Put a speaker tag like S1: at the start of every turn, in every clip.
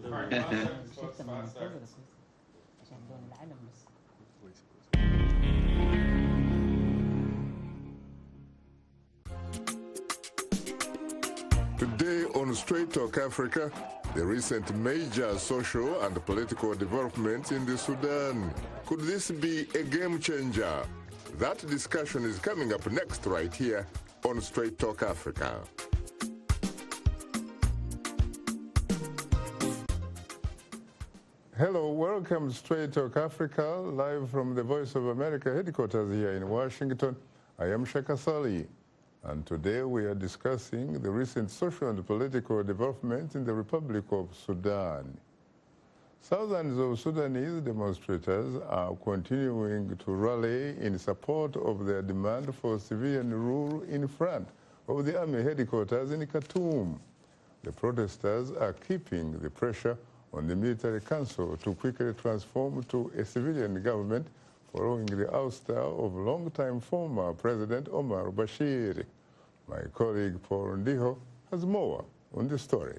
S1: Today on Straight Talk Africa, the recent major social and political developments in the Sudan. Could this be a game changer? That discussion is coming up next right here on Straight Talk Africa. Hello, welcome to Straight Talk Africa, live from the Voice of America headquarters here in Washington. I am Shaka Ssali, and today we are discussing the recent social and political developments in the Republic of Sudan. Thousands of Sudanese demonstrators are continuing to rally in support of their demand for civilian rule in front of the army headquarters in Khartoum. The protesters are keeping the pressure on the military council to quickly transform to a civilian government following the ouster of longtime former President Omar Bashir. My colleague Paul Ndiho has more on the story.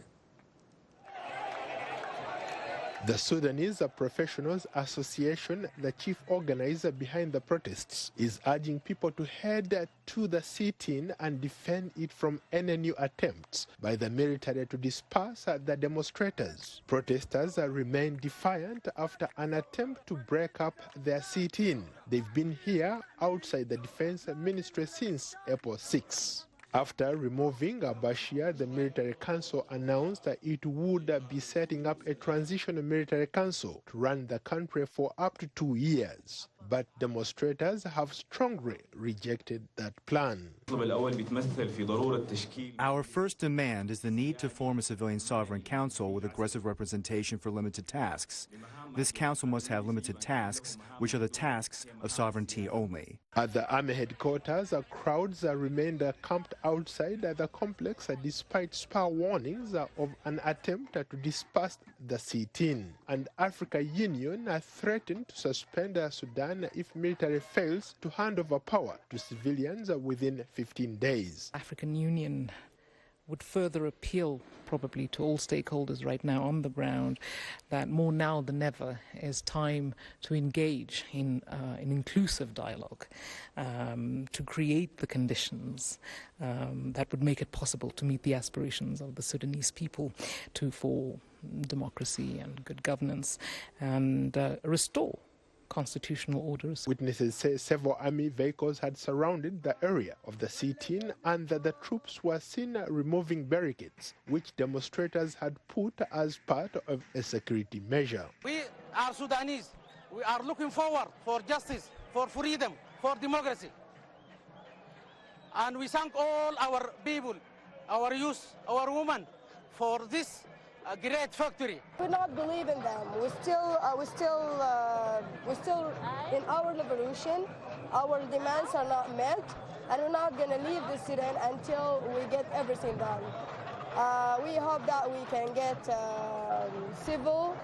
S2: The Sudanese Professionals Association, the chief organizer behind the protests, is urging people to head to the sit-in and defend it from any new attempts by the military to disperse the demonstrators. Protesters remain defiant after an attempt to break up their sit-in. They've been here outside the Defense Ministry since April 6. After removing Bashir, the military council announced that it would be setting up a transitional military council to run the country for up to 2 years. But demonstrators have strongly rejected that plan.
S3: Our first demand is the need to form a civilian sovereign council with aggressive representation for limited tasks. This council must have limited tasks, which are the tasks of sovereignty only.
S2: At the army headquarters, crowds remained camped outside the complex despite spare warnings of an attempt to disperse the sit-in. And African Union threatened to suspend Sudan if military fails to hand over power to civilians within 15 days.
S4: African Union would further appeal probably to all stakeholders right now on the ground that more now than ever is time to engage in an inclusive dialogue, to create the conditions that would make it possible to meet the aspirations of the Sudanese people for democracy and good governance and restore constitutional orders.
S2: Witnesses say several army vehicles had surrounded the area of the sit-in and that the troops were seen removing barricades, which demonstrators had put as part of a security measure.
S5: We are Sudanese. We are looking forward for justice, for freedom, for democracy. And we thank all our people, our youth, our women for this a great victory.
S6: We not believe in them. We're still in our revolution. Our demands are not met, and we're not going to leave the Sudan until we get everything done. We hope that we can get civil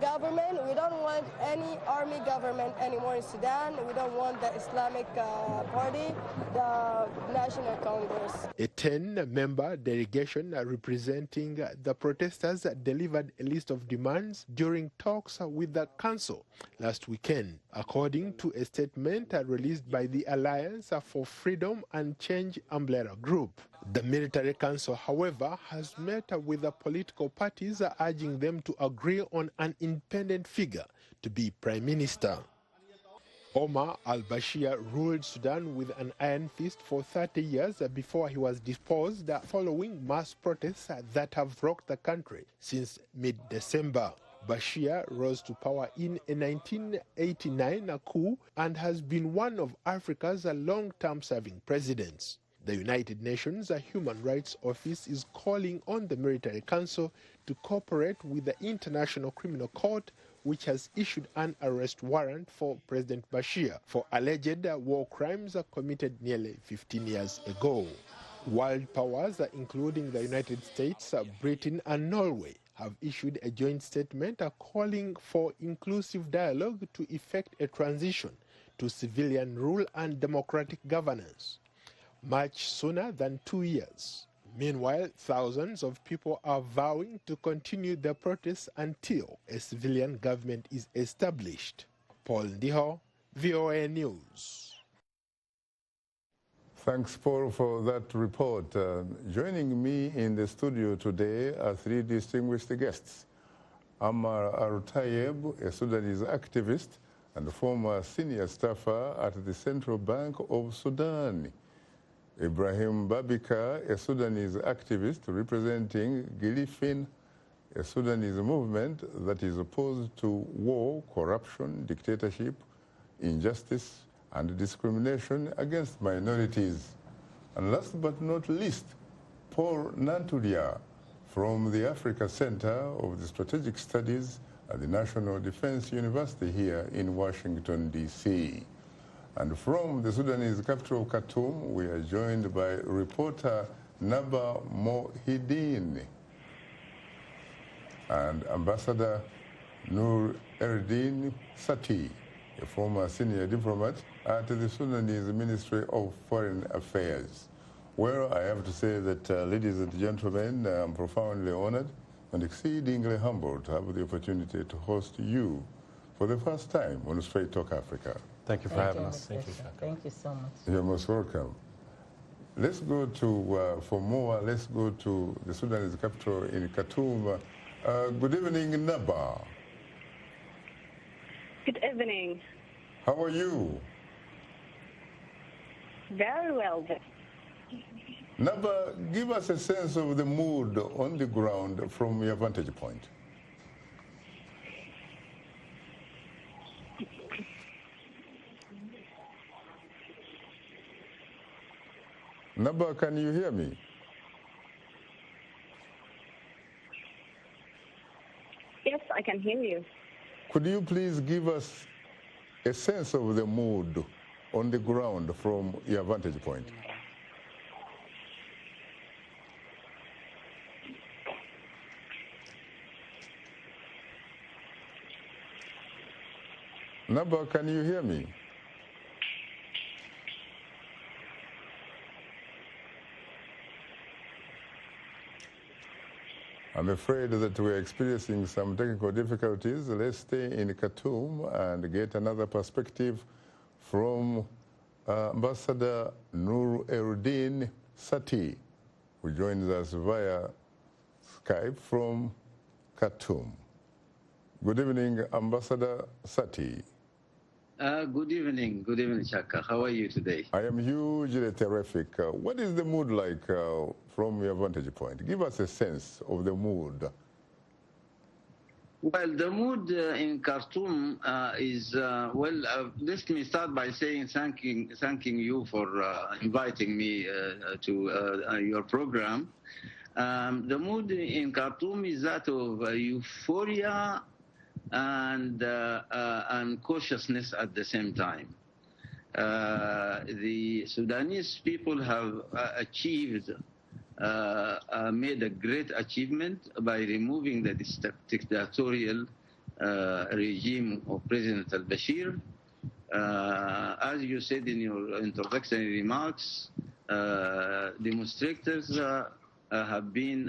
S6: government. We don't want any army government anymore in Sudan. We don't want the Islamic Party, the National Congress.
S2: A 10-member delegation representing the protesters delivered a list of demands during talks with the council last weekend, according to a statement released by the Alliance for Freedom and Change umbrella group. The military council, however, has met with the political parties urging them to agree on an independent figure to be prime minister. Omar al-Bashir ruled Sudan with an iron fist for 30 years before he was deposed following mass protests that have rocked the country since mid-December. Bashir rose to power in a 1989 coup and has been one of Africa's long-term serving presidents. The United Nations Human Rights Office is calling on the military council to cooperate with the International Criminal Court, which has issued an arrest warrant for President Bashir for alleged war crimes committed nearly 15 years ago. World powers, including the United States, Britain and Norway, have issued a joint statement calling for inclusive dialogue to effect a transition to civilian rule and democratic governance. Much sooner than 2 years. Meanwhile, thousands of people are vowing to continue their protests until a civilian government is established. Paul Ndiho, VOA News.
S1: Thanks, Paul, for that report. Joining me in the studio today are three distinguished guests. Amal Eltayeb, a Sudanese activist and former senior staffer at the Central Bank of Sudan. Ibrahim Babiker, a Sudanese activist representing Girifna, a Sudanese movement that is opposed to war, corruption, dictatorship, injustice, and discrimination against minorities. And last but not least, Paul Nantulya from the Africa Center of the Strategic Studies at the National Defense University here in Washington, D.C. And from the Sudanese capital, Khartoum, we are joined by reporter Naba Mohideen and Ambassador Nureldin Satti, a former senior diplomat at the Sudanese Ministry of Foreign Affairs. Well, I have to say that, ladies and gentlemen, I'm profoundly honored and exceedingly humbled to have the opportunity to host you for the first time on Straight Talk Africa.
S7: Thank you for having us.
S8: Thank you, Shaka. Thank you so much.
S1: You're most welcome. Let's go to, for more, let's go to the Sudanese capital in Khartoum. Good evening, Naba.
S9: Good evening.
S1: How are you?
S9: Very well.
S1: Naba, give us a sense of the mood on the ground from your vantage point. Naba, can you hear me?
S9: Yes, I can hear you.
S1: Could you please give us a sense of the mood on the ground from your vantage point? Naba, can you hear me? I'm afraid that we're experiencing some technical difficulties. Let's stay in Khartoum and get another perspective from Ambassador Nureldin Satti, who joins us via Skype from Khartoum. Good evening, Ambassador Satti.
S10: Good evening, Shaka. How are you today?
S1: I am hugely terrific. What is the mood like from your vantage point? Give us a sense of the mood.
S10: Well, the mood in Khartoum is, let me start by saying thanking you for inviting me to your program. The mood in Khartoum is that of euphoria and cautiousness at the same time. The Sudanese people have made a great achievement by removing the dictatorial regime of President al-Bashir. As you said in your introductory remarks, demonstrators have been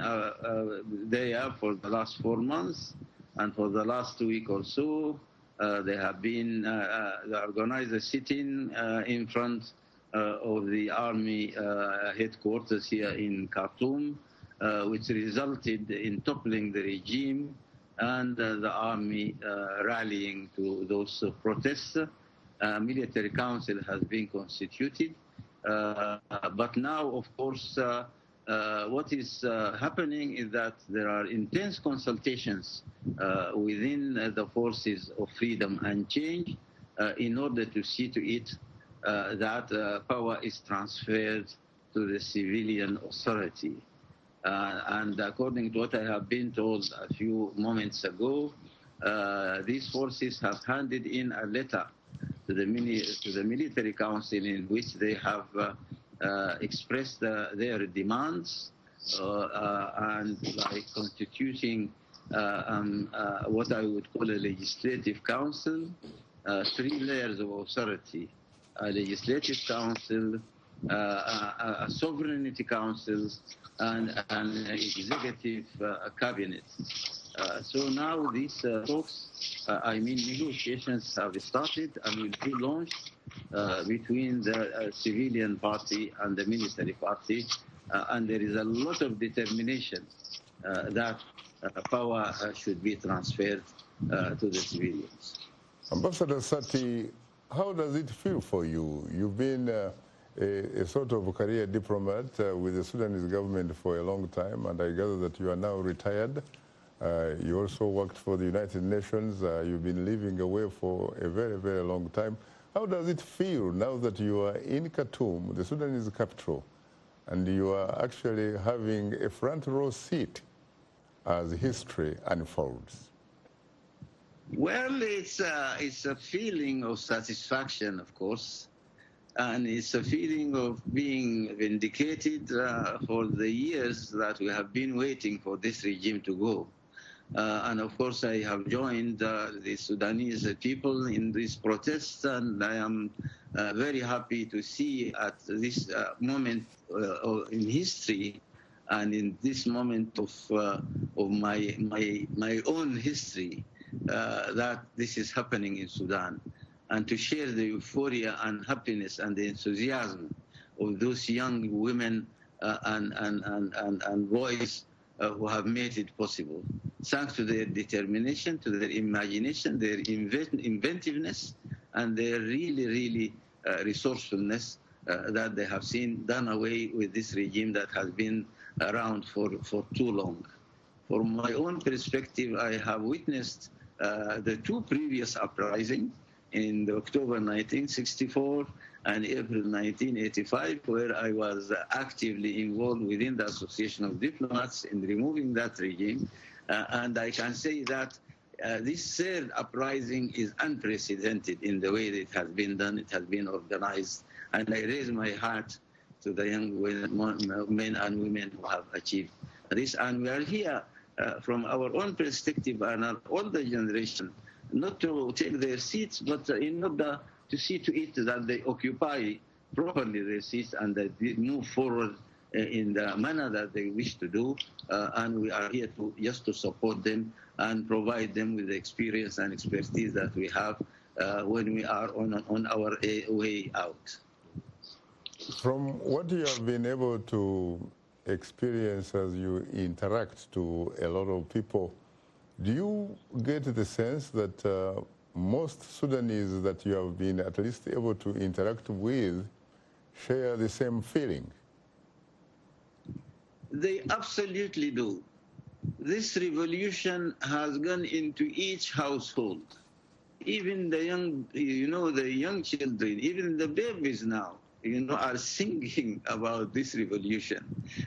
S10: there for the last 4 months. And for the last week or so, they have been they organized a sit-in in front of the army headquarters here in Khartoum, which resulted in toppling the regime and the army rallying to those protests. A military council has been constituted, but now, of course, what is happening is that there are intense consultations within the forces of freedom and change in order to see to it that power is transferred to the civilian authority. And according to what I have been told a few moments ago, these forces have handed in a letter to the military council in which they have expressed their demands and by constituting what I would call a legislative council, 3 layers of authority: a legislative council, sovereignty councils, and executive cabinet. So now these talks, negotiations have started and will be launched between the civilian party and the military party, and there is a lot of determination that power should be transferred to the civilians.
S1: Ambassador Satti, how does it feel for you? You've been a sort of career diplomat with the Sudanese government for a long time, and I gather that you are now retired. You also worked for the United Nations. You've been living away for a very, very long time. How does it feel now that you are in Khartoum, the Sudanese capital, and you are actually having a front row seat as history unfolds?
S10: Well, it's a feeling of satisfaction, of course, and it's a feeling of being vindicated for the years that we have been waiting for this regime to go. And of course, I have joined the Sudanese people in these protests, and I am very happy to see at this moment in history, and in this moment of my own history, that this is happening in Sudan, and to share the euphoria and happiness and the enthusiasm of those young women and boys who have made it possible, thanks to their determination, to their imagination, their inventiveness, and their really resourcefulness that they have seen done away with this regime that has been around for too long. From my own perspective, I have witnessed the two previous uprisings in October 1964 and April 1985, where I was actively involved within the Association of Diplomats in removing that regime. And I can say that this third uprising is unprecedented in the way that it has been done, it has been organized. And I raise my hat to the young men and women who have achieved this. And we are here from our own perspective and our older generation, not to take their seats, but in order to see to it that they occupy properly their seats and that they move forward in the manner that they wish to do. And we are here just to support them and provide them with the experience and expertise that we have when we are on our way out.
S1: From what you have been able to experience as you interact to a lot of people, do you get the sense that most Sudanese that you have been at least able to interact with share the same feeling?
S10: They absolutely do. This revolution has gone into each household. Even the young, the young children, even the babies now, are singing about this revolution.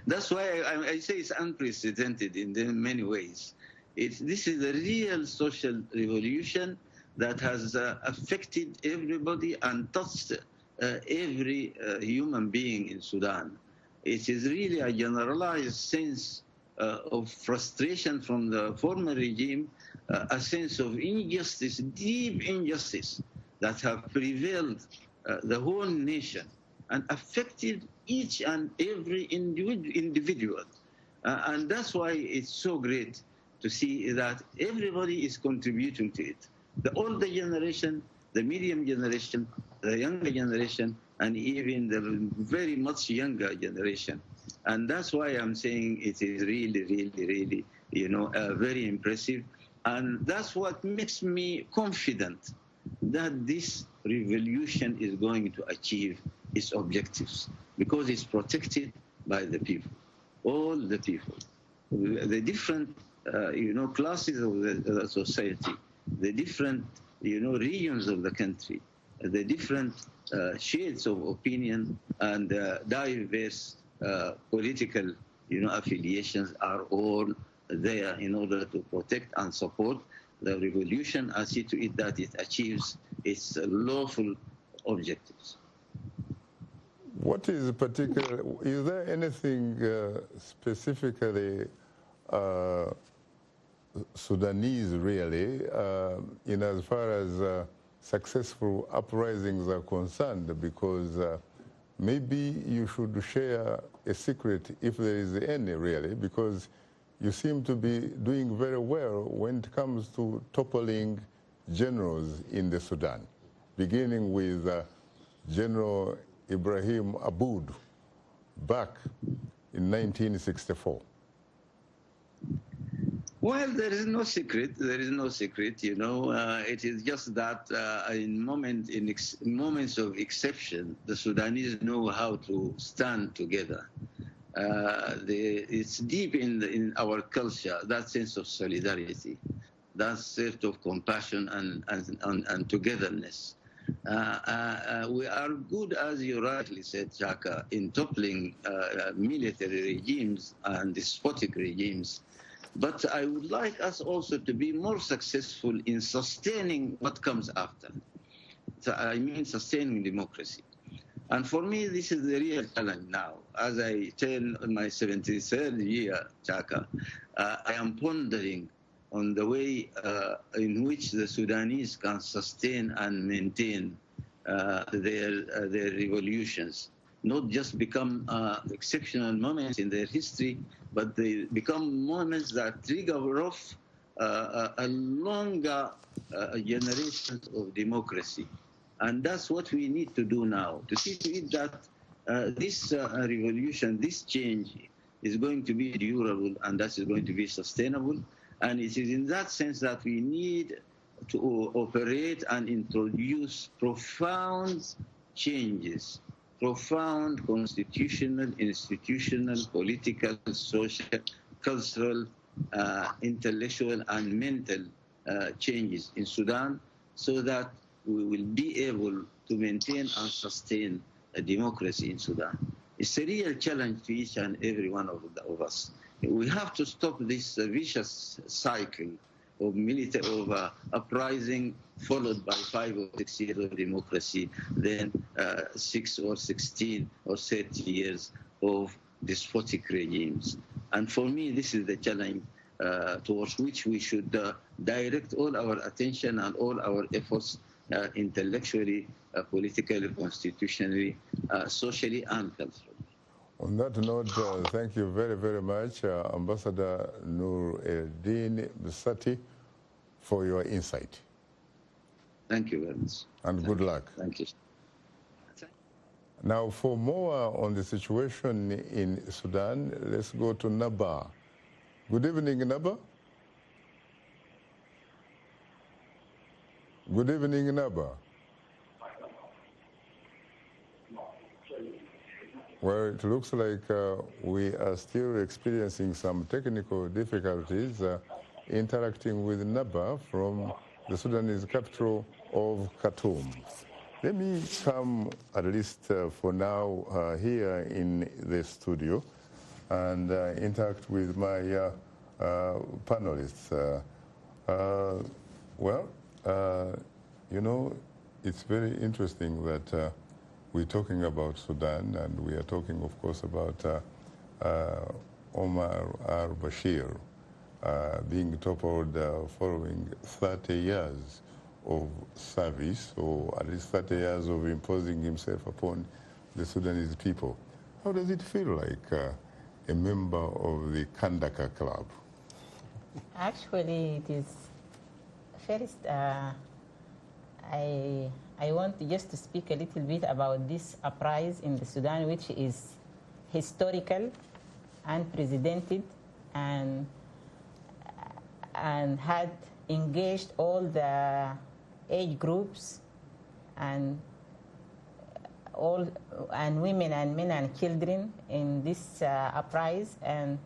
S10: That's why I say it's unprecedented in many ways. This is a real social revolution that has affected everybody and touched every human being in Sudan. It is really a generalized sense of frustration from the former regime, a sense of injustice, deep injustice that have prevailed the whole nation and affected each and every individual. And that's why it's so great to see that everybody is contributing to it. The older generation, the medium generation, the younger generation, and even the very much younger generation. And that's why I'm saying it is really, very impressive. And that's what makes me confident that this revolution is going to achieve its objectives, because it's protected by the people, all the people, the different, classes of the society, the different, regions of the country, the different shades of opinion and diverse political, affiliations are all there in order to protect and support the revolution and see to it that it achieves its lawful objectives.
S1: What is particular? Is there anything specifically Sudanese, really, in as far as successful uprisings are concerned? Because maybe you should share a secret, if there is any really, because you seem to be doing very well when it comes to toppling generals in the Sudan, beginning with General Ibrahim Aboud back in 1964.
S10: Well, there is no secret. There is no secret. You know, it is just that in moments of exception, the Sudanese know how to stand together. It's deep in our culture, that sense of solidarity, that sense of compassion and togetherness. We are good, as you rightly said, Shaka, in toppling military regimes and despotic regimes. But I would like us also to be more successful in sustaining what comes after. So I mean sustaining democracy. And for me, this is the real challenge now. As I turn on my 73rd year, Shaka, I am pondering on the way in which the Sudanese can sustain and maintain their revolutions, not just become exceptional moments in their history, but they become moments that trigger off a longer generations of democracy. And that's what we need to do now, to see to it that this revolution, this change is going to be durable and that is going to be sustainable. And it is in that sense that we need to operate and introduce profound changes, profound constitutional, institutional, political, social, cultural, intellectual, and mental changes in Sudan, so that we will be able to maintain and sustain a democracy in Sudan. It's a real challenge to each and every one of us. We have to stop this vicious cycle of uprising, followed by 5 or 6 years of democracy, then 6 or 16 or 30 years of despotic regimes. And for me, this is the challenge towards which we should direct all our attention and all our efforts intellectually, politically, constitutionally, socially, and culturally.
S1: On that note, thank you very, very much, Ambassador Nureldin Satti, for your insight.
S10: Thank you very much.
S1: And good luck.
S10: Thank you.
S1: Now, for more on the situation in Sudan, let's go to Naba. Good evening, Naba. Good evening, Naba. Well, it looks like we are still experiencing some technical difficulties interacting with Naba from the Sudanese capital of Khartoum. Let me come, at least for now, here in the studio and interact with my panelists. You know, it's very interesting that we're talking about Sudan, and we are talking, of course, about Omar al-Bashir being toppled following 30 years of service, or at least 30 years of imposing himself upon the Sudanese people. How does it feel like a member of the Kandaka Club?
S7: Actually, it is first, I want just to speak a little bit about this uprising in the Sudan, which is historical, unprecedented, and had engaged all the age groups and women and men and children in this uprising,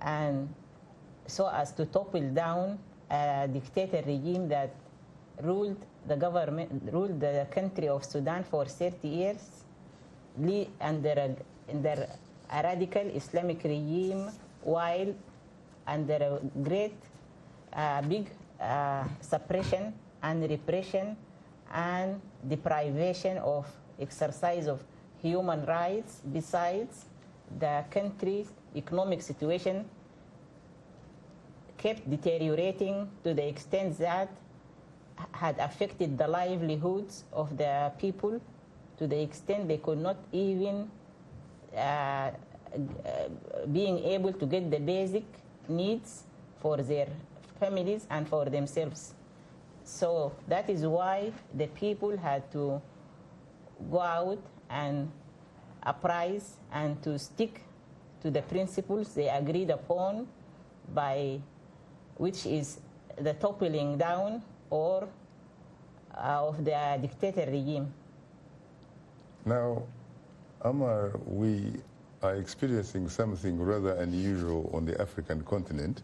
S7: and so as to topple down a dictator regime that ruled the country of Sudan for 30 years under a radical Islamic regime, while under a great big suppression and repression and deprivation of exercise of human rights. Besides, the country's economic situation kept deteriorating to the extent that had affected the livelihoods of the people to the extent they could not even being able to get the basic needs for their families and for themselves. So that is why the people had to go out and uprise and to stick to the principles they agreed upon, by which is the toppling down or of the dictator regime.
S1: Now, Amar, we are experiencing something rather unusual on the African continent,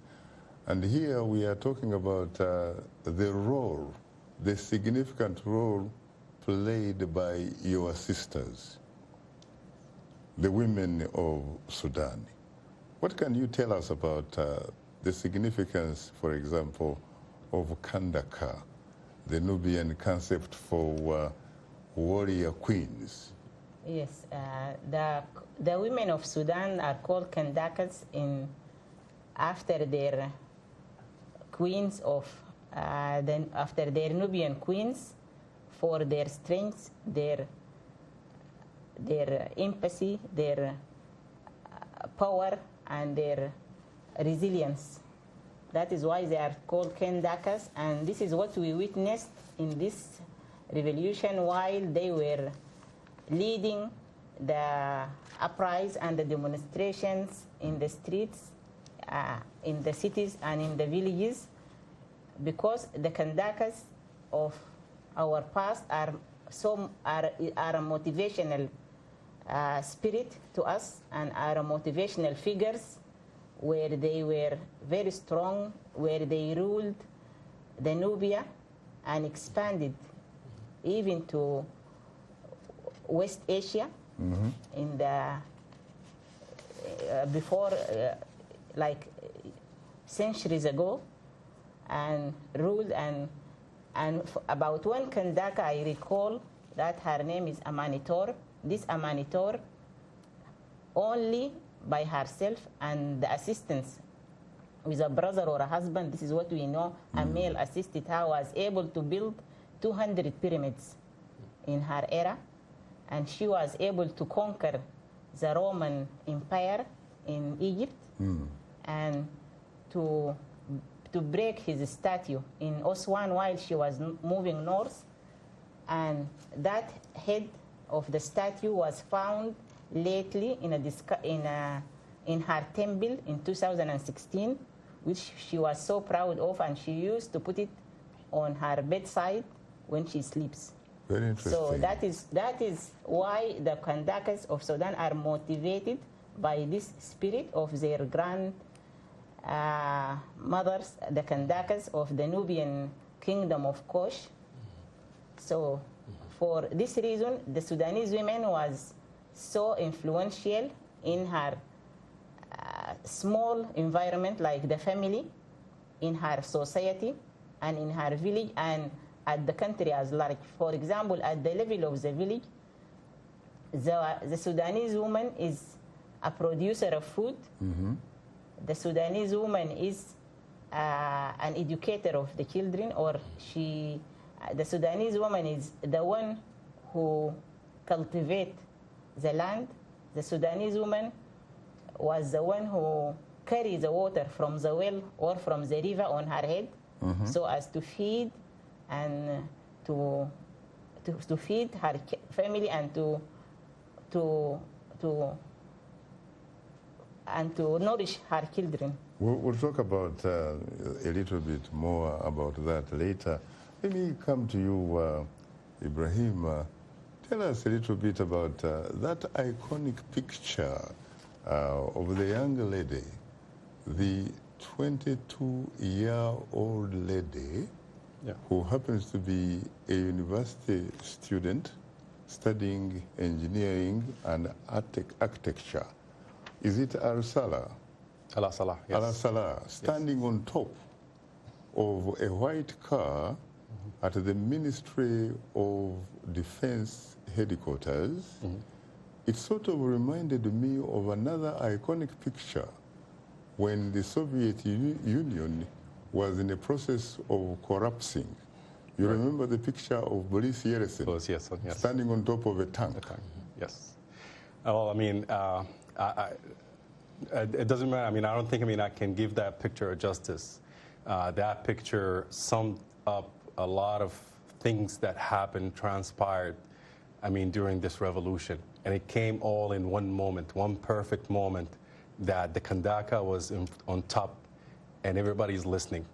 S1: and here we are talking about the role, the significant role played by your sisters, the women of Sudan. What can you tell us about the significance, for example, of Kandaka, the Nubian concept for warrior queens?
S7: Yes, the women of Sudan are called Kandakas after their queens of after their Nubian queens, for their strength, their empathy, their power, and their resilience. That is why they are called Kandakas, and this is what we witnessed in this revolution while they were leading the uprising and the demonstrations in the streets, in the cities and in the villages, because the Kandakas of our past are a motivational spirit to us, and are motivational figures where they were very strong, where they ruled the Nubia and expanded even to West Asia in the before like centuries ago, and ruled and about one Kandaka I recall that her name is Amanitor. This Amanitor, only by herself and the assistance with a brother or a husband, this is what we know, a male assisted her, was able to build 200 pyramids in her era, and she was able to conquer the Roman Empire in Egypt and to break his statue in Aswan while she was moving north, and that head of the statue was found lately in her temple in 2016, which she was so proud of, and she used to put it on her bedside when she sleeps.
S1: Very interesting.
S7: So that is why the Kandakas of Sudan are motivated by this spirit of their grand mothers, the Kandakas of the Nubian kingdom of Kosh. So for this reason, the Sudanese women was so influential in her small environment, like the family, in her society, and in her village, and at the country as large. For example, at the level of the village, the Sudanese woman is a producer of food. The Sudanese woman is an educator of the children, or the Sudanese woman is the one who cultivates the land. The Sudanese woman was the one who carries the water from the well or from the river on her head, so as to feed and to feed her family and to nourish her children.
S1: We'll talk about a little bit more about that later. Let me come to you, Ibrahim. Tell us a little bit about that iconic picture of the young lady, the 22-year-old lady who happens to be a university student studying engineering and architecture. Is it Al-Salah?
S8: Al-Salah, yes.
S1: Al-Salah, standing on top of a white car at the Ministry of Defense headquarters. It sort of reminded me of another iconic picture when the Soviet Union was in the process of collapsing. You remember the picture of Boris Yeltsin
S8: yes, yes.
S1: standing on top of a tank?
S8: Yes. Well, I mean, it doesn't matter. I mean, I don't think, I can give that picture justice. That picture summed up a lot of things that happened, transpired, during this revolution. And it came all in one moment, one perfect moment, that the Kandaka was on top and everybody's listening.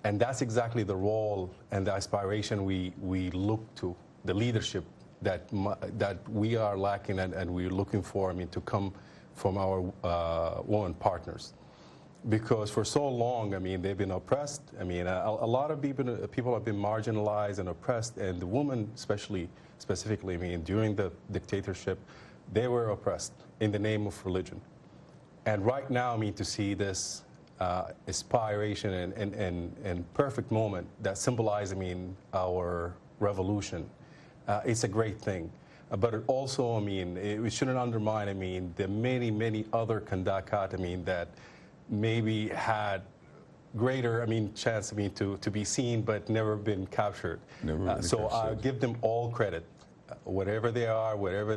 S8: And that's exactly the role and the aspiration we look to, the leadership that we are lacking and we're looking for, to come from our women partners. Because for so long, they've been oppressed. A lot of people have been marginalized and oppressed, and the women specifically, during the dictatorship, they were oppressed in the name of religion. And right now, to see this aspiration and perfect moment that symbolize, our revolution, it's a great thing. But it also, we shouldn't undermine, the many other Kandakat, that maybe had greater, chance, to be seen but never been captured. So I give them all credit. Whatever they are, whatever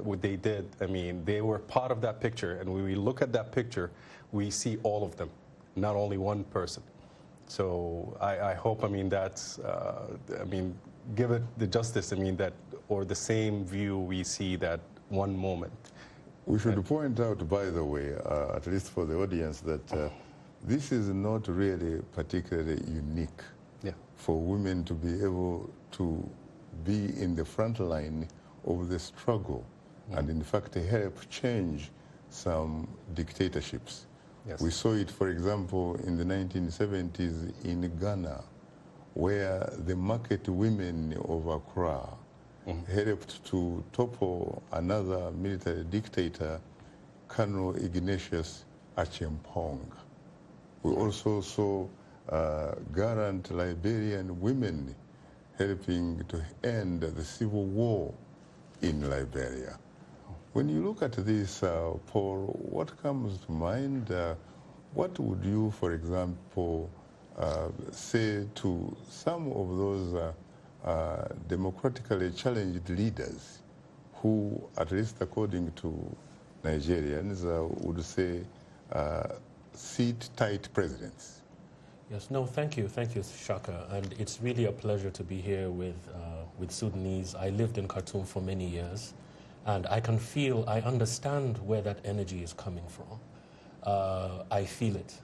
S8: what they did, they were part of that picture. And when we look at that picture, we see all of them, not only one person. So I hope, that's, give it the justice, that, or the same view we see that one moment.
S1: We should point out, by the way, at least for the audience, that this is not really particularly unique for women to be able to be in the front line of the struggle and, in fact, help change some dictatorships.
S8: Yes.
S1: We saw it, for example, in the 1970s in Ghana, where the market women of Accra helped to topple another military dictator, Colonel Ignatius Acheampong. We also saw Garant Liberian women helping to end the civil war in Liberia. When you look at this, Paul, what comes to mind? What would you, for example, say to some of those democratically challenged leaders who, at least according to Nigerians, would say seat-tight presidents?
S11: Yes, no, thank you, Shaka, and it's really a pleasure to be here with Sudanese. I lived in Khartoum for many years, and I understand where that energy is coming from. I feel it.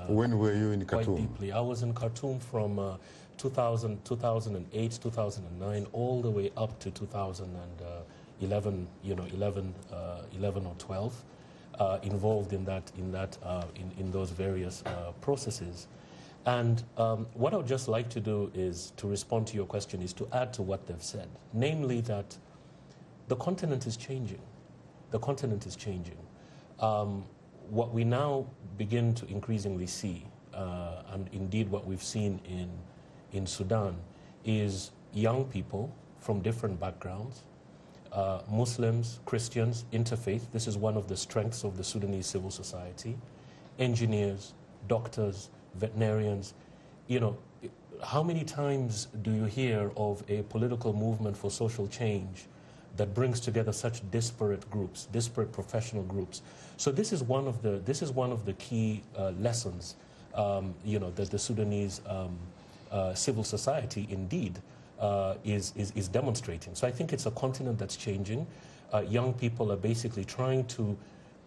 S1: When were you in Khartoum?
S11: Quite deeply. I was in Khartoum from 2008, 2009, all the way up to 2011, 11 or 12, involved in those various processes. And what I would just like to do is to respond to your question, is to add to what they've said, namely that the continent is changing. The continent is changing. What we now begin to increasingly see, and indeed what we've seen in Sudan, is young people from different backgrounds, Muslims, Christians, interfaith. This is one of the strengths of the Sudanese civil society. Engineers, doctors, veterinarians. How many times do you hear of a political movement for social change that brings together such disparate groups, disparate professional groups? So this is one of the key lessons, that the Sudanese civil society indeed is demonstrating. So I think it's a continent that's changing. Young people are basically trying to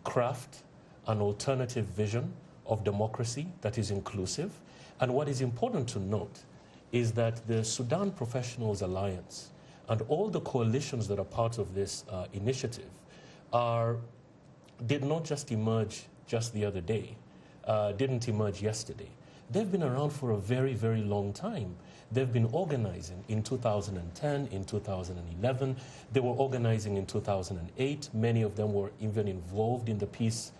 S11: craft an alternative vision of democracy that is inclusive. And what is important to note is that the Sudan Professionals Alliance and all the coalitions that are part of this initiative did not just emerge just the other day, didn't emerge yesterday. They've been around for a very, very long time. They've been organizing in 2010, in 2011. They were organizing in 2008. Many of them were even involved in the peace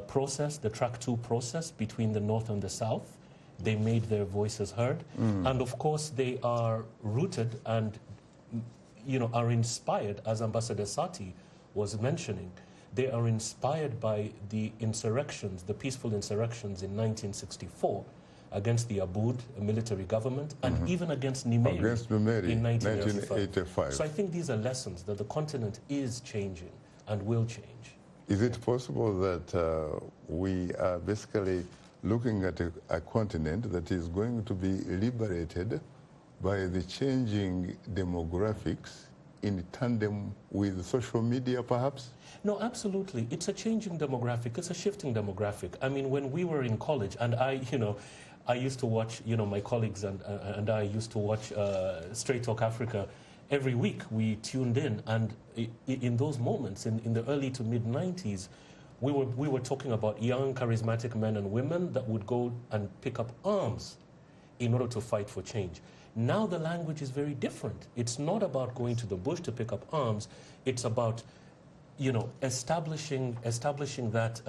S11: process, the Track 2 process between the North and the South. They made their voices heard. And of course, they are rooted and are inspired, as Ambassador Sati was mentioning. They are inspired by the insurrections, the peaceful insurrections in 1964, against the Aboud military government, and even against Numeri in 1985. So I think these are lessons that the continent is changing and will change.
S1: Is it possible that we are basically looking at a continent that is going to be liberated by the changing demographics in tandem with social media, perhaps?
S11: No, absolutely. It's a changing demographic. It's a shifting demographic. I mean, when we were in college, and I used to watch, my colleagues and I used to watch Straight Talk Africa every week. We tuned in, and in those moments, in the early to mid-90s, we were talking about young, charismatic men and women that would go and pick up arms in order to fight for change. Now the language is very different. It's not about going to the bush to pick up arms. It's about, establishing that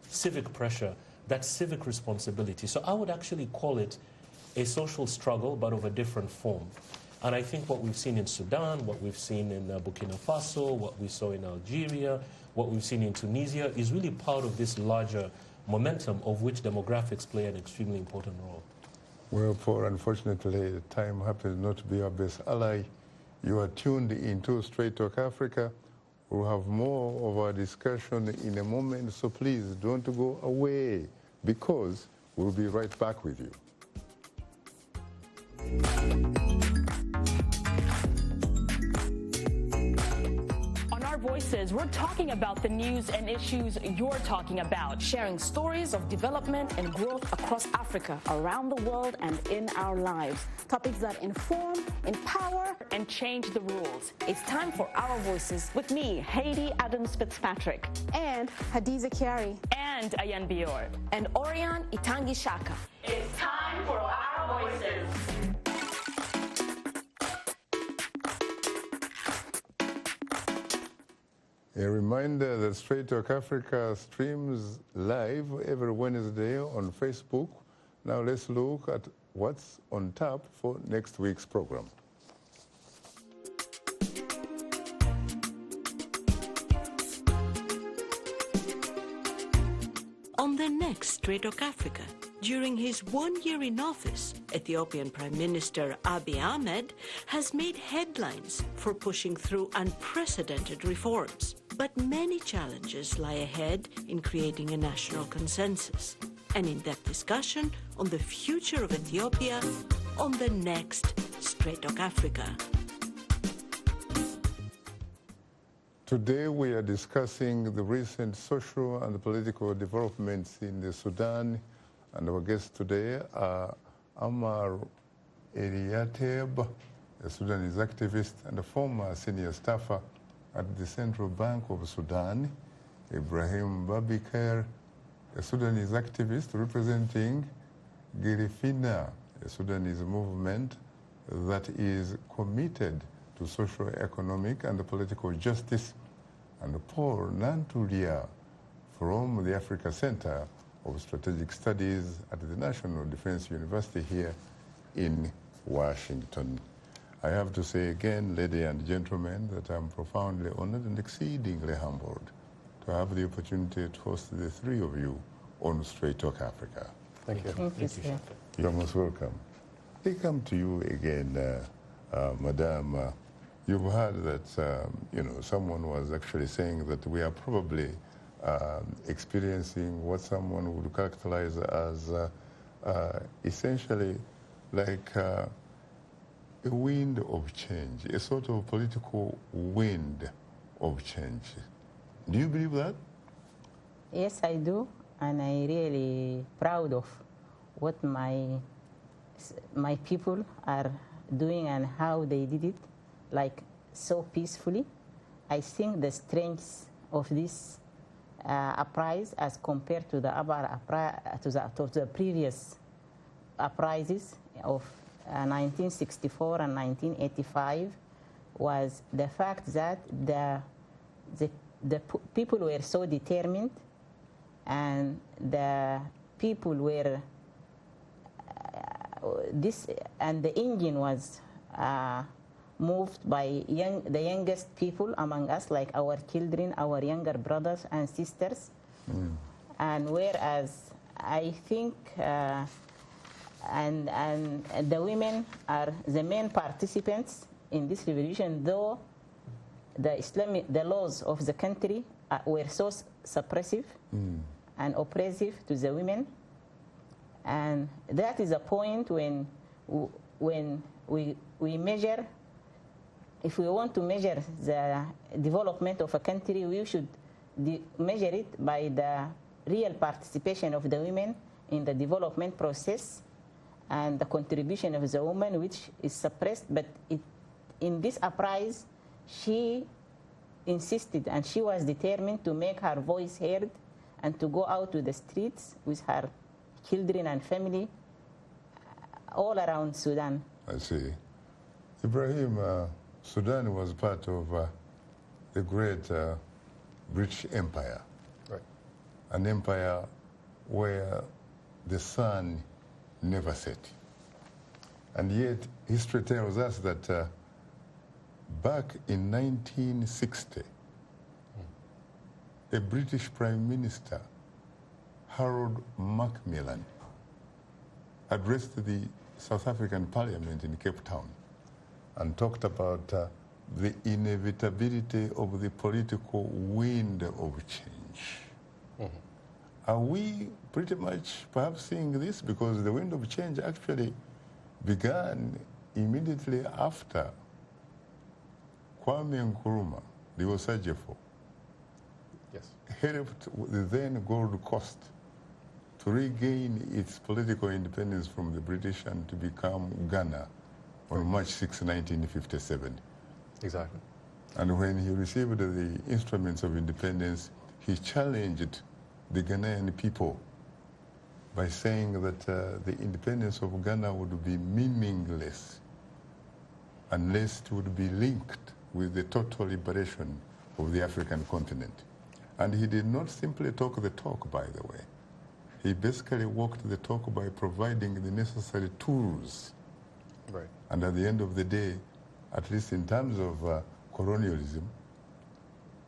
S11: civic pressure, that civic responsibility. So I would actually call it a social struggle, but of a different form. And I think what we've seen in Sudan, what we've seen in Burkina Faso, what we saw in Algeria, what we've seen in Tunisia is really part of this larger momentum of which demographics play an extremely important role.
S1: Well, Paul, unfortunately, time happens not to be our best ally. You are tuned into Straight Talk Africa. We'll have more of our discussion in a moment, so please don't go away, because we'll be right back with you.
S12: Voices, we're talking about the news and issues you're talking about, sharing stories of development and growth across Africa,
S13: around the world, and in our lives. Topics that inform, empower,
S12: and change the rules.
S13: It's time for Our Voices
S12: with me, Haiti Adams Fitzpatrick,
S13: and Hadiza Kiari,
S12: and Ayan Bior,
S13: and Orion Itangi Shaka.
S12: It's time for Our Voices.
S1: A reminder that Straight Talk Africa streams live every Wednesday on Facebook. Now let's look at what's on tap for next week's program.
S14: On the next Straight Talk Africa, during his 1 year in office, Ethiopian Prime Minister Abiy Ahmed has made headlines for pushing through unprecedented reforms. But many challenges lie ahead in creating a national consensus. An in-depth discussion on the future of Ethiopia on the next Straight Talk Africa.
S1: Today we are discussing the recent social and political developments in the Sudan, and our guests today are Amal Eltayeb, a Sudanese activist and a former senior staffer at the Central Bank of Sudan, Ibrahim Babiker, a Sudanese activist representing Girifna, a Sudanese movement that is committed to social, economic, and political justice, and Paul Nantulya from the Africa Center of Strategic Studies at the National Defense University here in Washington. I have to say again, ladies and gentlemen, that I'm profoundly honored and exceedingly humbled to have the opportunity to host the three of you on Straight Talk Africa.
S8: Thank you.
S7: Thank you, sir.
S1: You're most welcome. I come to you again, Madam. You've heard that, someone was actually saying that we are probably experiencing what someone would characterize as essentially like a wind of change, a sort of political wind of change. Do you believe that?
S7: Yes, I do, and I'm really proud of what my people are doing and how they did it, like so peacefully. I think the strength of this uprising, as compared to the other to the previous uprises of 1964 and 1985, was the fact that the people were so determined, and the people were the engine was moved by the youngest people among us, like our children, our younger brothers and sisters. And whereas I think and the women are the main participants in this revolution, though the laws of the country were so suppressive and oppressive to the women. And that is a point when we measure, if we want to measure the development of a country, we should measure it by the real participation of the women in the development process and the contribution of the woman, which is suppressed. But in this uprising, she insisted and she was determined to make her voice heard and to go out to the streets with her children and family all around Sudan.
S1: I see. Ibrahim, Sudan was part of the great British Empire.
S8: Right.
S1: An empire where the sun never set. And yet, history tells us that back in 1960, a British Prime Minister, Harold Macmillan, addressed the South African Parliament in Cape Town and talked about the inevitability of the political wind of change. Are we pretty much perhaps seeing this? Because the wind of change actually began immediately after Kwame Nkrumah, the Osajefo, helped the then Gold Coast to regain its political independence from the British and to become Ghana on March 6, 1957.
S8: Exactly.
S1: And when he received the instruments of independence, he challenged the Ghanaian people by saying that the independence of Ghana would be meaningless unless it would be linked with the total liberation of the African continent. And he did not simply talk the talk, by the way. He basically walked the talk by providing the necessary tools.
S8: Right.
S1: And at the end of the day, at least in terms of colonialism,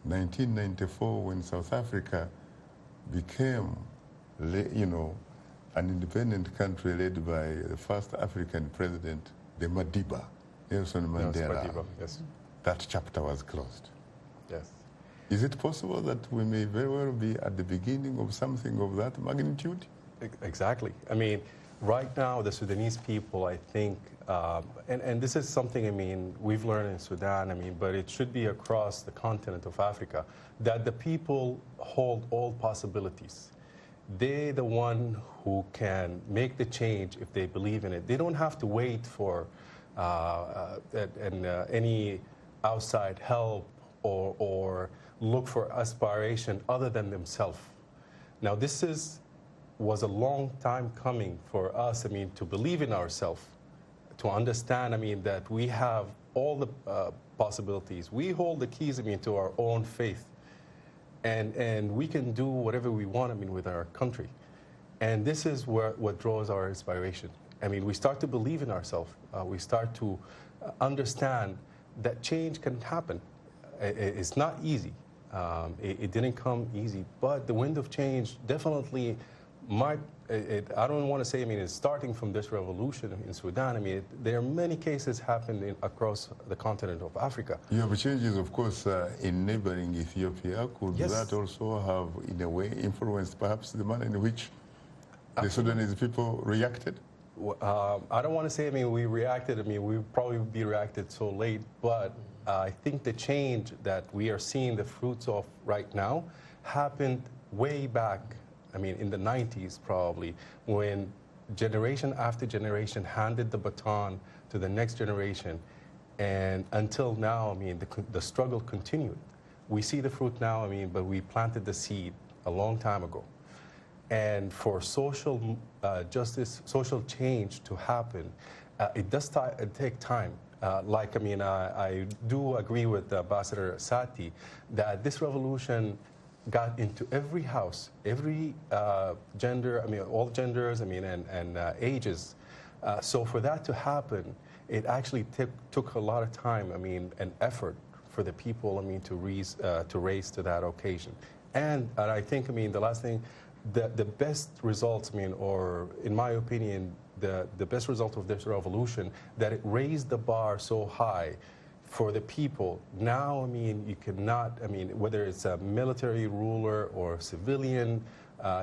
S1: 1994, when South Africa became, an independent country led by the first African president, the Madiba, Nelson Mandela,
S8: Madiba, yes.
S1: That chapter was closed.
S8: Yes.
S1: Is it possible that we may very well be at the beginning of something of that magnitude?
S8: Exactly. I mean, right now, the Sudanese people, I think, and this is something, we've learned in Sudan, but it should be across the continent of Africa, that the people hold all possibilities. They're the one who can make the change if they believe in it. They don't have to wait for any outside help or look for aspiration other than themselves. Now, this was a long time coming for us, to believe in ourselves, to understand, that we have all the possibilities. We hold the keys, to our own faith. And we can do whatever we want, with our country. And this is what draws our inspiration. We start to believe in ourselves. We start to understand that change can happen. It's not easy. It didn't come easy, but the wind of change definitely might, I don't want to say, it's starting from this revolution in Sudan. There are many cases happening across the continent of Africa.
S1: You have changes, of course, in neighboring Ethiopia. Could that also have, in a way, influenced perhaps the manner in which the Sudanese people reacted?
S8: I don't want to say, we reacted. We probably be reacted so late, but I think the change that we are seeing the fruits of right now happened way back, in the 90s probably, when generation after generation handed the baton to the next generation. And until now, the struggle continued. We see the fruit now, but we planted the seed a long time ago. And for social justice, social change to happen, it does take time. I do agree with Ambassador Satti that this revolution got into every house, every gender, all genders, and ages. So for that to happen, it actually took a lot of time, and effort for the people, to raise to that occasion. And I think, the last thing, the best results, or in my opinion, the best result of this revolution, that it raised the bar so high for the people. Now, I mean, you cannot, I mean, whether it's a military ruler or civilian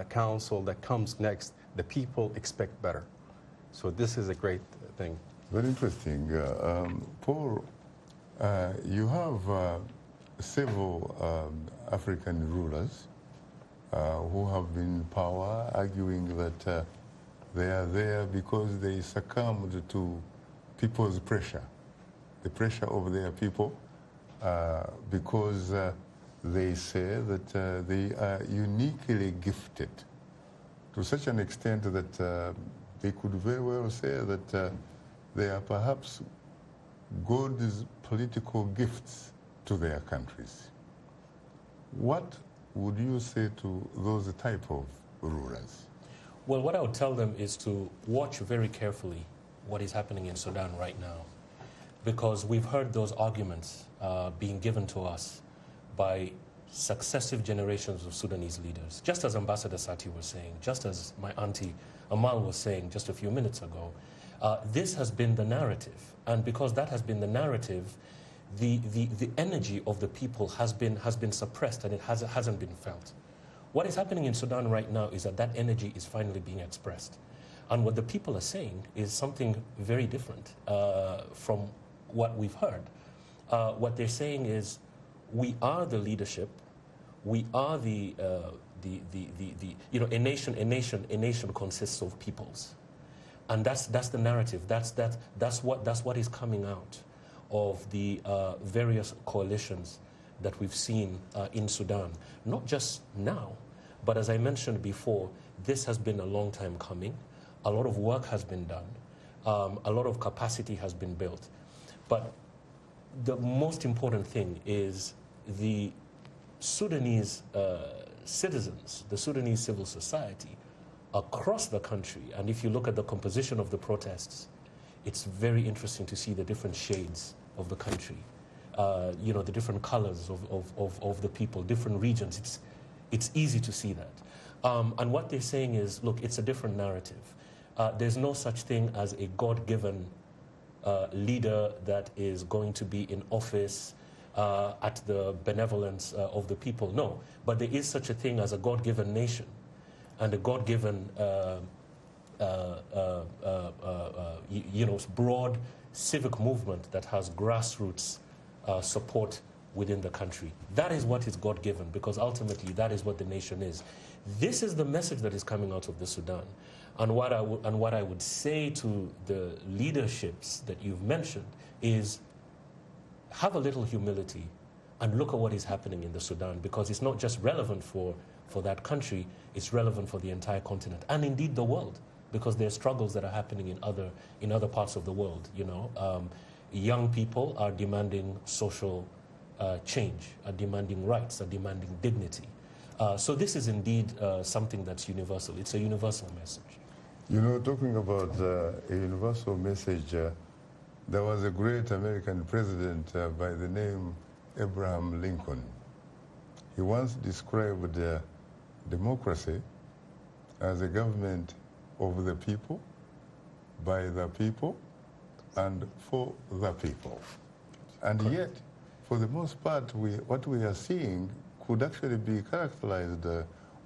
S8: council that comes next, the people expect better. So this is a great thing.
S1: Very interesting. Paul, you have several African rulers who have been in power, arguing that they are there because they succumbed to people's pressure, the pressure of their people, because they say that they are uniquely gifted to such an extent that they could very well say that they are perhaps God's political gifts to their countries. What would you say to those type of rulers?
S11: Well, what I would tell them is to watch very carefully what is happening in Sudan right now, because we've heard those arguments being given to us by successive generations of Sudanese leaders. Just as Ambassador Sati was saying, just as my auntie Amal was saying just a few minutes ago, this has been the narrative. And because that has been the narrative, the energy of the people has been suppressed, and it hasn't been felt. What is happening in Sudan right now is that energy is finally being expressed. And what the people are saying is something very different from what we've heard. What they're saying is, we are the leadership, we are a nation consists of peoples. And that's the narrative, that's what is coming out of the various coalitions that we've seen in Sudan. Not just now, but as I mentioned before, this has been a long time coming. A lot of work has been done. A lot of capacity has been built. But the most important thing is the Sudanese citizens, the Sudanese civil society across the country. And if you look at the composition of the protests, it's very interesting to see the different shades of the country. You know, the different colors of the people, different regions. It's easy to see that. And what they're saying is, look, it's a different narrative. There's no such thing as a God-given leader that is going to be in office at the benevolence of the people. No, but there is such a thing as a God-given nation and a God-given, broad civic movement that has grassroots support within the country. That is what is God-given, because ultimately that is what the nation is. This is the message that is coming out of the Sudan. And what I would say to the leaderships that you've mentioned is, have a little humility and look at what is happening in the Sudan, because it's not just relevant for that country, it's relevant for the entire continent, and indeed the world, because there are struggles that are happening in other parts of the world. You know, young people are demanding social change, are demanding rights, are demanding dignity. So this is indeed something that's universal. It's a universal message.
S1: You know, talking about a universal message, there was a great American president by the name Abraham Lincoln. He once described democracy as a government of the people, by the people, and for the people. And yet, for the most part, what we are seeing could actually be characterized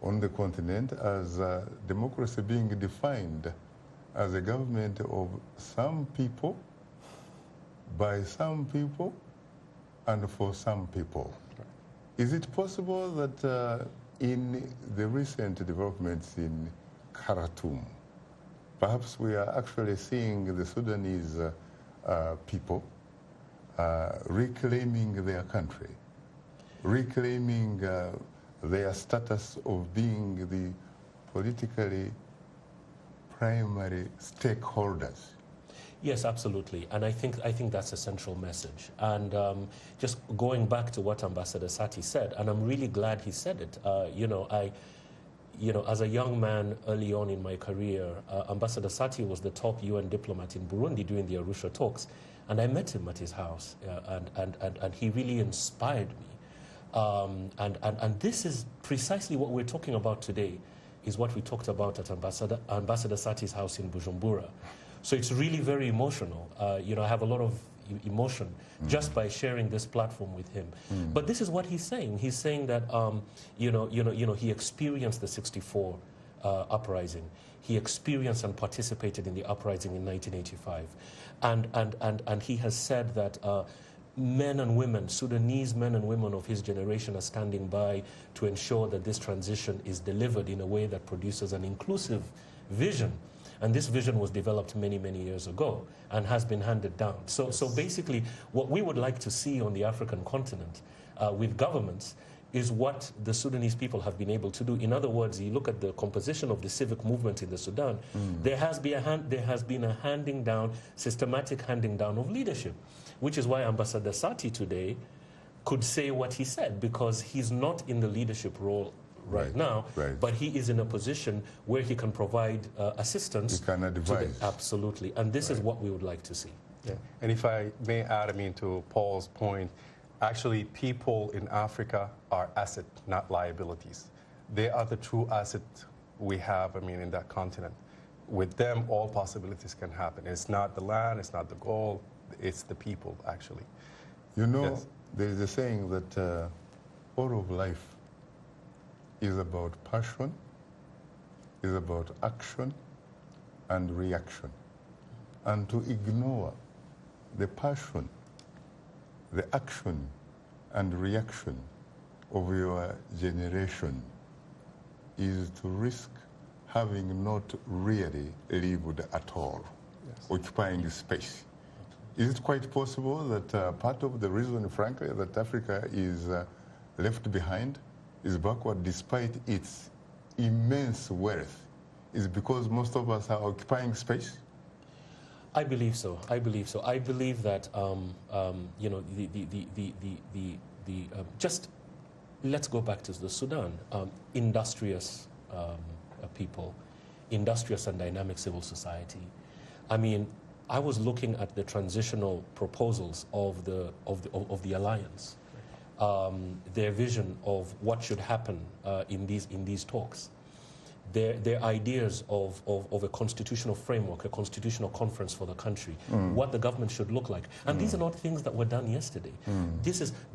S1: on the continent as democracy being defined as a government of some people, by some people, and for some people. Is it possible that in the recent developments in Khartoum, perhaps we are actually seeing the Sudanese people reclaiming their country, reclaiming their status of being the politically primary stakeholders?
S11: Yes, absolutely, and I think that's a central message. And just going back to what Ambassador Satti said, and I'm really glad he said it. As a young man early on in my career, Ambassador Satti was the top UN diplomat in Burundi during the Arusha talks, and I met him at his house, and he really inspired me. And this is precisely what we're talking about today. is what we talked about at Ambassador Satti's house in Bujumbura. So it's really very emotional. You know, I have a lot of emotion just by sharing this platform with him. But this is what he's saying. He's saying that he experienced the '64 uprising. He experienced and participated in the uprising in 1985, and he has said that men and women, Sudanese men and women of his generation, are standing by to ensure that this transition is delivered in a way that produces an inclusive vision. And this vision was developed many, many years ago and has been handed down. So basically, what we would like to see on the African continent with governments is what the Sudanese people have been able to do. In other words, you look at the composition of the civic movement in the Sudan, there has been a handing down, systematic handing down of leadership, which is why Ambassador Sati today could say what he said, because he's not in the leadership role right now, but he is in a position where he can provide assistance.
S1: He can advise.
S11: Absolutely, and this is what we would like to see.
S8: Yeah. And if I may add, I mean, to Paul's point, actually people in Africa are asset, not liabilities. They are the true asset we have, I mean, in that continent. With them, all possibilities can happen. It's not the land, it's not the gold, it's the people, actually.
S1: You know, there is a saying that all of life is about passion, is about action and reaction. And to ignore the passion, the action and reaction of your generation is to risk having not really lived at all, occupying space. Is it quite possible that part of the reason, frankly, that Africa is left behind, is backward despite its immense wealth, is because most of us are occupying space?
S11: I believe so. I believe so. I believe that you know, just let's go back to the Sudan. Industrious people, industrious and dynamic civil society. I mean, I was looking at the transitional proposals of the alliance, their vision of what should happen in these talks. Their ideas of a constitutional framework, a constitutional conference for the country, what the government should look like. And these are not things that were done yesterday.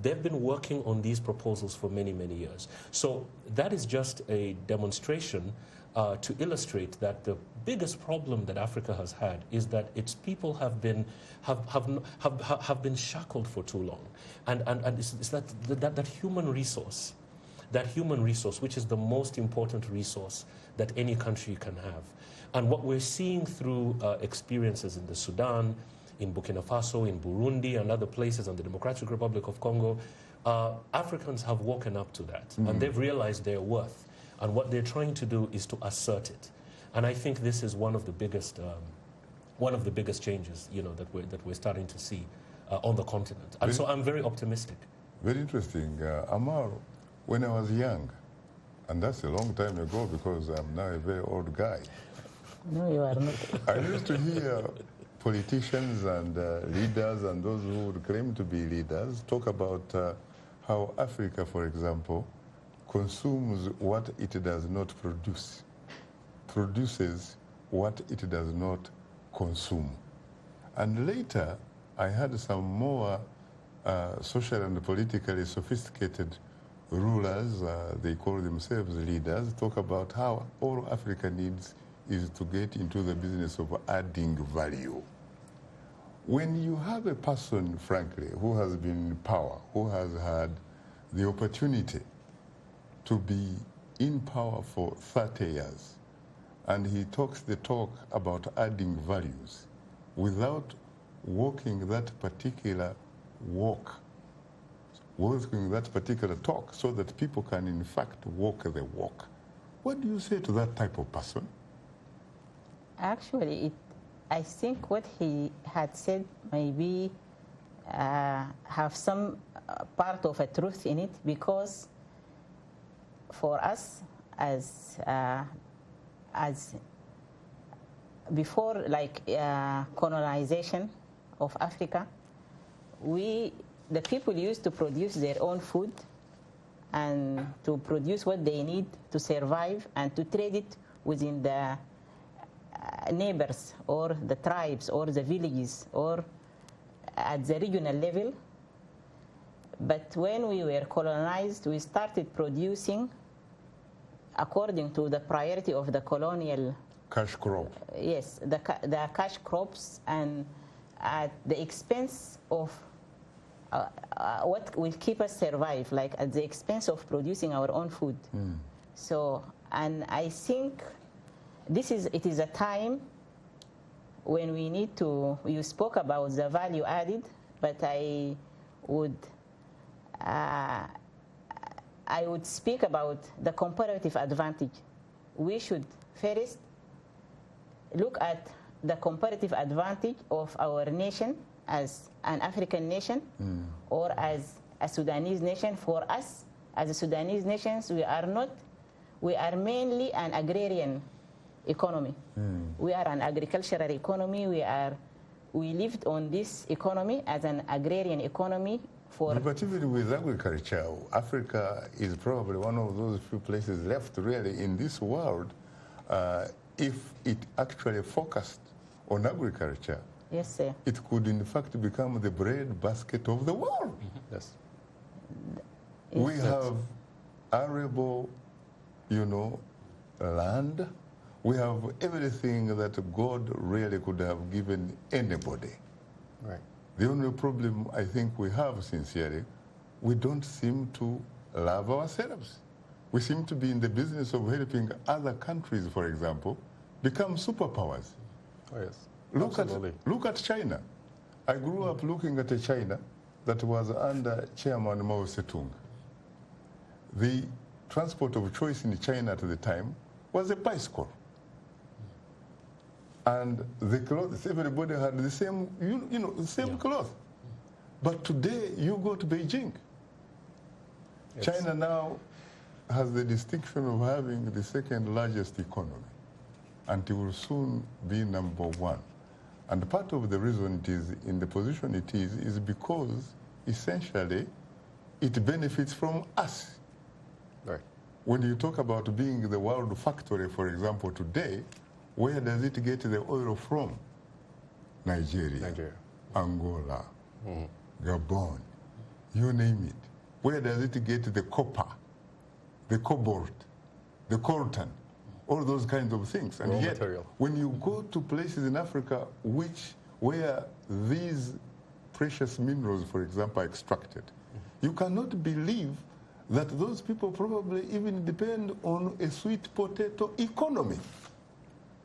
S11: They've been working on these proposals for many, many years. So that is just a demonstration to illustrate that the biggest problem that Africa has had is that its people have been shackled for too long. And it's that human resource. That human resource, which is the most important resource that any country can have. And what we're seeing through experiences in the Sudan, in Burkina Faso, in Burundi, and other places, and the Democratic Republic of Congo, Africans have woken up to that, and they've realized their worth. And what they're trying to do is to assert it. And I think this is one of the biggest changes, you know, that we're starting to see on the continent. And so I'm very optimistic.
S1: Very interesting. Amal, when I was young, and that's a long time ago because I'm now a very old guy.
S7: No, you are not.
S1: I used to hear politicians and leaders and those who would claim to be leaders talk about how Africa, for example, consumes what it does not produce, produces what it does not consume. And later, I had some more social and politically sophisticated rulers, they call themselves leaders, talk about how all Africa needs is to get into the business of adding value. When you have a person, frankly, who has been in power, who has had the opportunity to be in power for 30 years, and he talks the talk about adding values without walking that particular walk, walking that particular talk so that people can in fact walk the walk. What do you say to that type of person?
S7: Actually, I think what he had said maybe have some part of a truth in it, because for us as before, like colonization of Africa, the people used to produce their own food and to produce what they need to survive and to trade it within the neighbors or the tribes or the villages or at the regional level. But when we were colonized, we started producing according to the priority of the colonial
S1: cash crop.
S7: Yes, the cash crops, and at the expense of what will keep us survive, like at the expense of producing our own food. So, and I think it is a time when we need to, you spoke about the value added, but I would speak about the comparative advantage. We should first look at the comparative advantage of our nation as an African nation or as a Sudanese nation. For us, as a Sudanese nations, we are mainly an agrarian economy. We are an agricultural economy. We lived on this economy as an agrarian economy for...
S1: But even with agriculture, Africa is probably one of those few places left really in this world if it actually focused on agriculture.
S7: Yes, sir.
S1: It could in fact become the bread basket of the world.
S8: Yes.
S1: We have arable, land. We have everything that God really could have given anybody.
S8: Right.
S1: The only problem I think we have, sincerely, we don't seem to love ourselves. We seem to be in the business of helping other countries, for example, become superpowers.
S8: Oh, yes.
S1: Look at China. I grew up looking at a China that was under Chairman Mao Zedong. The transport of choice in China at the time was a bicycle. And the clothes, everybody had the same, the same cloth. But today, you go to Beijing. Yes. China now has the distinction of having the second largest economy, and it will soon be number one. And part of the reason it is in the position it is because, essentially, it benefits from us.
S8: Right.
S1: When you talk about being the world factory, for example, today, where does it get the oil from? Nigeria. Angola, Gabon, you name it. Where does it get the copper, the cobalt, the coltan, all those kinds of things? And yet, when you go to places in Africa where these precious minerals, for example, are extracted, you cannot believe that those people probably even depend on a sweet potato economy.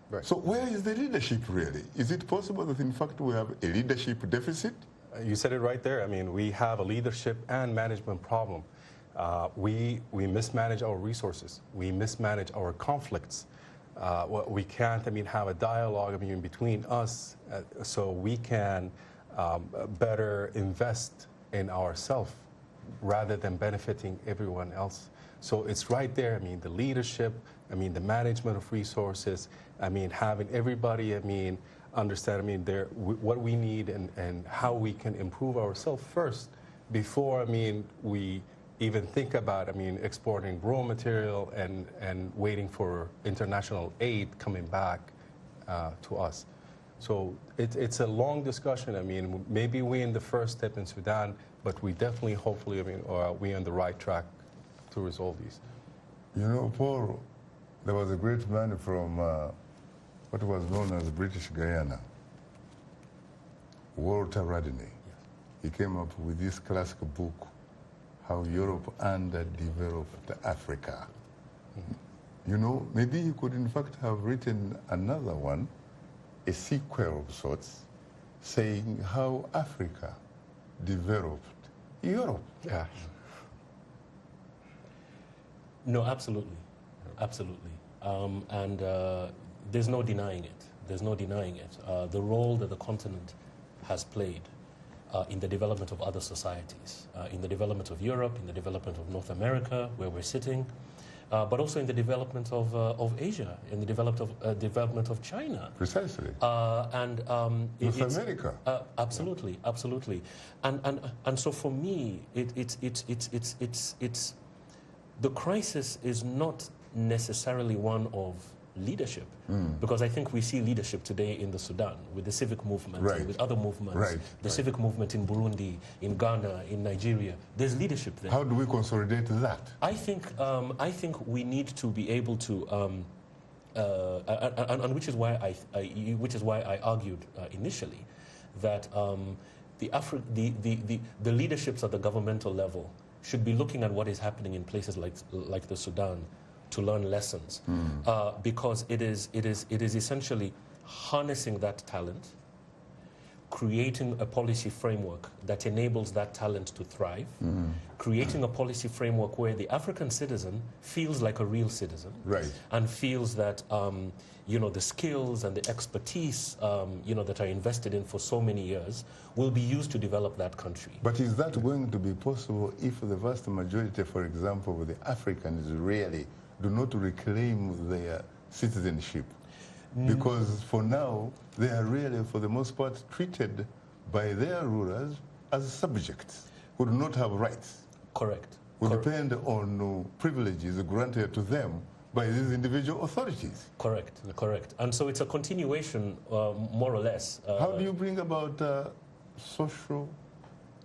S8: Right.
S1: So where is the leadership really? Is it possible that in fact we have a leadership deficit?
S8: You said it right there. I mean, we have a leadership and management problem. We mismanage our resources. We mismanage our conflicts. We can't, have a dialogue, between us so we can better invest in ourselves rather than benefiting everyone else. So it's right there. The leadership, the management of resources, having everybody, understand, what we need and how we can improve ourselves first before, we even think about, exporting raw material and waiting for international aid coming back to us. So it's a long discussion. Maybe we're in the first step in Sudan, but we definitely, hopefully, we're on the right track to resolve these.
S1: Paul, there was a great man from what was known as British Guyana, Walter Radney. Yes. He came up with this classic book, How Europe Underdeveloped Africa. Maybe he could in fact have written another one, a sequel of sorts, saying how Africa developed Europe.
S8: Yeah.
S11: No, absolutely. Absolutely. And there's no denying it. There's no denying it. The role that the continent has played in the development of other societies, in the development of Europe, in the development of North America, where we're sitting, but also in the development of Asia, in the development of China.
S1: Precisely.
S11: And
S1: North America.
S11: Absolutely, absolutely. And so for me, it's the crisis is not necessarily one of leadership, because I think we see leadership today in the Sudan with the civic movement, and with other movements, the civic movement in Burundi, in Ghana, in Nigeria. There's leadership there.
S1: How do we consolidate that?
S11: I think we need to be able to, and which is why I argued initially that the leaderships at the governmental level should be looking at what is happening in places like the Sudan to learn lessons, because it is essentially harnessing that talent, creating a policy framework that enables that talent to thrive, creating a policy framework where the African citizen feels like a real citizen, and feels that the skills and the expertise that are invested in for so many years will be used to develop that country.
S1: But is that going to be possible if the vast majority, for example, of the Africans really do not reclaim their citizenship? Because for now, they are really, for the most part, treated by their rulers as subjects who do not have rights.
S11: Correct.
S1: Who depend on privileges granted to them by these individual authorities.
S11: Correct, correct. And so it's a continuation, more or less.
S1: How do you bring about social,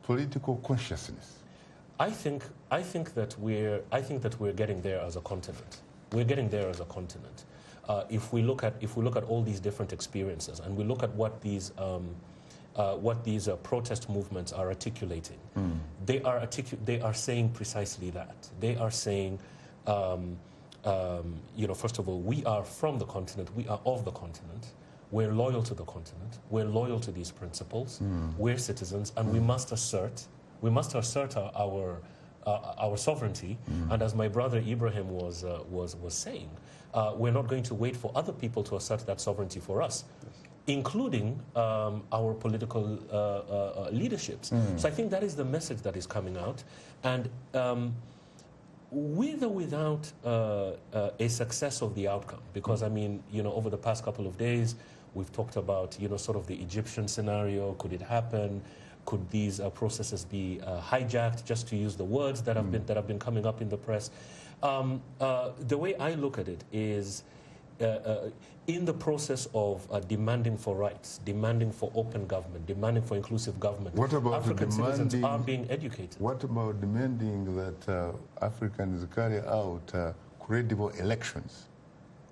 S1: political consciousness?
S11: I think that we're getting there as a continent. We're getting there as a continent. If we look at all these different experiences and we look at what these protest movements are articulating, they are saying precisely that. They are saying, first of all, we are from the continent. We are of the continent. We're loyal to the continent. We're loyal to these principles. We're citizens, and we must assert our sovereignty. And as my brother Ibrahim was saying, we're not going to wait for other people to assert that sovereignty for us, including our political leaderships. So I think that is the message that is coming out. And with or without a success of the outcome, because I mean, over the past couple of days, we've talked about, sort of the Egyptian scenario. Could it happen? Could these processes be hijacked, just to use the words that have been coming up in the press? The way I look at it is, in the process of demanding for rights, demanding for open government, demanding for inclusive government,
S1: what about
S11: African citizens are being educated.
S1: What about demanding that Africans carry out credible elections,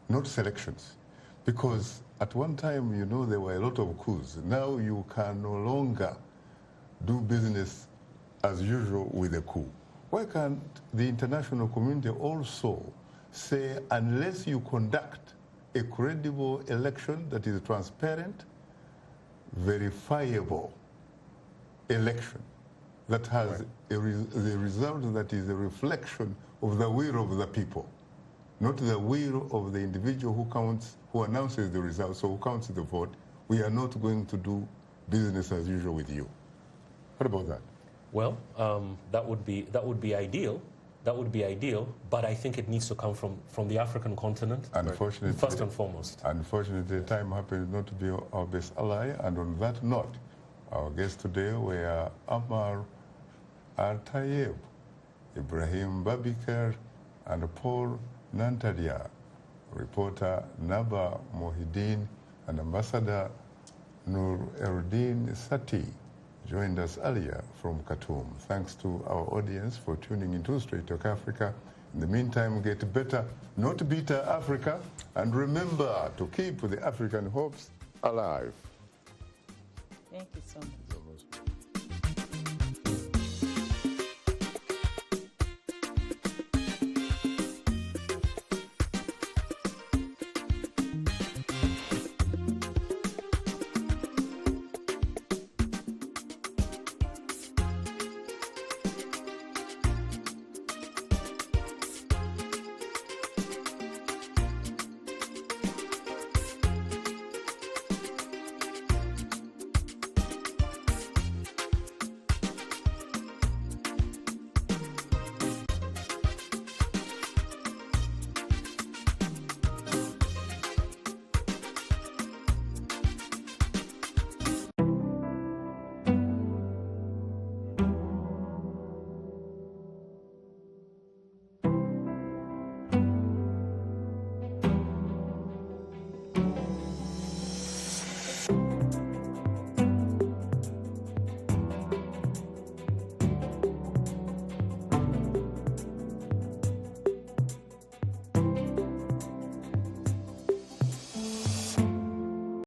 S1: not selections? Because at one time, there were a lot of coups. Now you can no longer do business as usual with a coup. Why can't the international community also say, unless you conduct a credible election that is transparent, verifiable election that has the result that is a reflection of the will of the people, not the will of the individual who announces the results or who counts the vote? We are not going to do business as usual with you. What about that?
S11: Well, that would be ideal. That would be ideal, but I think it needs to come from the African continent,
S1: unfortunately,
S11: first and foremost.
S1: Unfortunately, time happens not to be our best ally, and on that note, our guests today were Amal Eltayeb, Ibrahim Babiker, and Paul Nantulya, reporter Naba Mohideen, and Ambassador Nureldin Satti joined us earlier from Khartoum. Thanks to our audience for tuning into Straight Talk Africa. In the meantime, get better, not bitter Africa, and remember to keep the African hopes alive.
S7: Thank you so much.